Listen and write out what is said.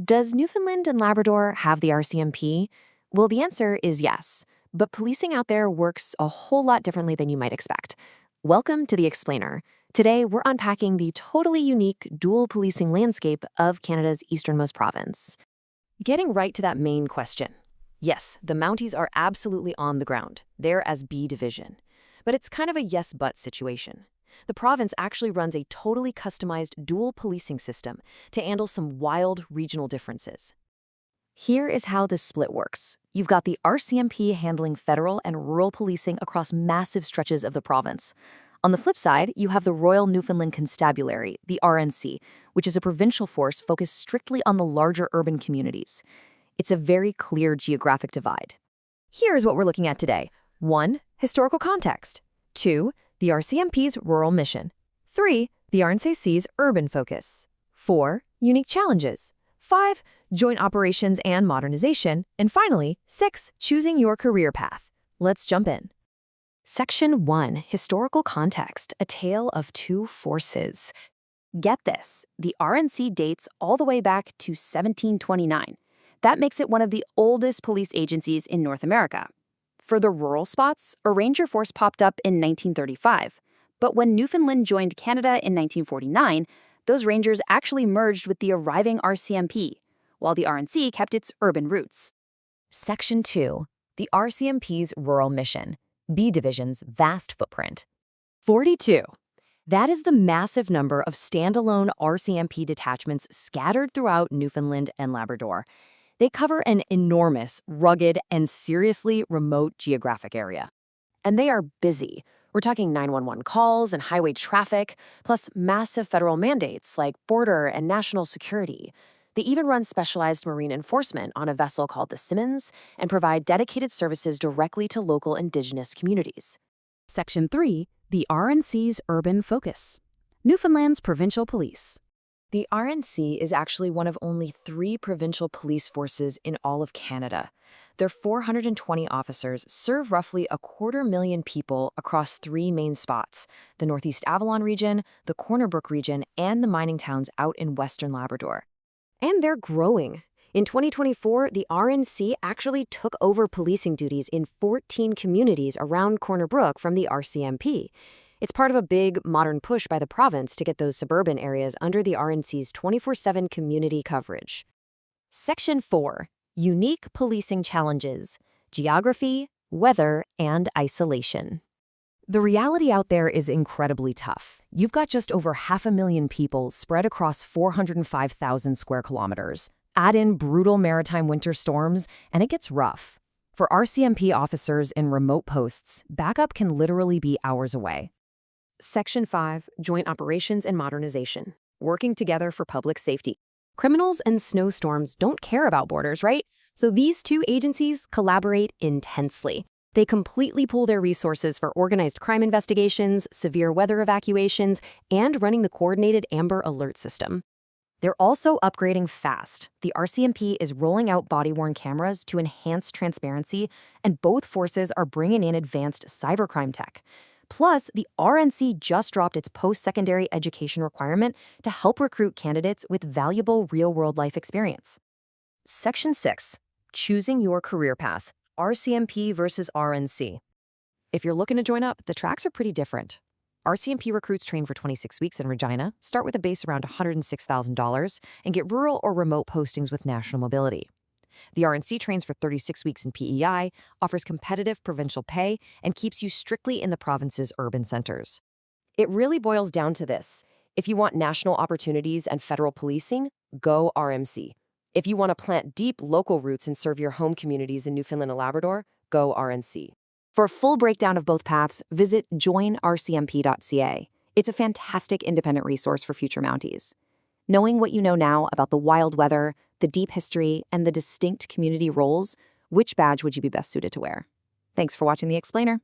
Does Newfoundland and Labrador have the RCMP? Well, the answer is yes, but policing out there works a whole lot differently than you might expect. Welcome to The Explainer. Today, we're unpacking the totally unique dual policing landscape of Canada's easternmost province. Getting right to that main question. Yes, the Mounties are absolutely on the ground. They're as B Division. But it's kind of a yes-but situation. The province actually runs a totally customized dual policing system to handle some wild regional differences. Here is how this split works. You've got the RCMP handling federal and rural policing across massive stretches of the province. On the flip side, you have the Royal Newfoundland Constabulary, the RNC, which is a provincial force focused strictly on the larger urban communities. It's a very clear geographic divide. Here's what we're looking at today. 1. Historical context. 2. The RCMP's rural mission. 3. The RNC's urban focus. 4. Unique challenges. 5. Joint operations and modernization. And finally, 6. Choosing your career path. Let's jump in. Section 1. Historical context, a tale of two forces. Get this, the RNC dates all the way back to 1729. That makes it one of the oldest police agencies in North America. For the rural spots, a ranger force popped up in 1935. But when Newfoundland joined Canada in 1949, those rangers actually merged with the arriving RCMP, while the RNC kept its urban roots. Section 2. The RCMP's rural mission. B Division's vast footprint. 42. That is the massive number of standalone RCMP detachments scattered throughout Newfoundland and Labrador. They cover an enormous, rugged, and seriously remote geographic area. And they are busy. We're talking 911 calls and highway traffic, plus massive federal mandates like border and national security. They even run specialized marine enforcement on a vessel called the Simmons and provide dedicated services directly to local Indigenous communities. Section 3. The RNC's urban focus. Newfoundland's provincial police. The RNC is actually one of only 3 provincial police forces in all of Canada. Their 420 officers serve roughly 250,000 people across 3 main spots: the Northeast Avalon region, the Brook region, and the mining towns out in western Labrador. And they're growing. In 2024, the RNC actually took over policing duties in 14 communities around Brook from the RCMP. It's part of a big, modern push by the province to get those suburban areas under the RNC's 24/7 community coverage. Section 4. Unique policing challenges. Geography, weather, and isolation. The reality out there is incredibly tough. You've got just over 500,000 people spread across 405,000 square kilometers. Add in brutal maritime winter storms, and it gets rough. For RCMP officers in remote posts, backup can literally be hours away. Section 5. Joint operations and modernization. Working together for public safety. Criminals and snowstorms don't care about borders, right? So these two agencies collaborate intensely. They completely pool their resources for organized crime investigations, severe weather evacuations, and running the coordinated Amber Alert system. They're also upgrading fast. The RCMP is rolling out body-worn cameras to enhance transparency, and both forces are bringing in advanced cybercrime tech. Plus, the RNC just dropped its post-secondary education requirement to help recruit candidates with valuable real-world life experience. Section 6. Choosing your career path. RCMP versus RNC. If you're looking to join up, the tracks are pretty different. RCMP recruits train for 26 weeks in Regina, start with a base around $106,000, and get rural or remote postings with national mobility. The RNC trains for 36 weeks in PEI, offers competitive provincial pay, and keeps you strictly in the province's urban centers. It really boils down to this. If you want national opportunities and federal policing, go RMC. If you want to plant deep local roots and serve your home communities in Newfoundland and Labrador, go RNC. For a full breakdown of both paths, visit joinrcmp.ca. It's a fantastic independent resource for future Mounties. Knowing what you know now about the wild weather, the deep history, and the distinct community roles, which badge would you be best suited to wear? Thanks for watching The Explainer.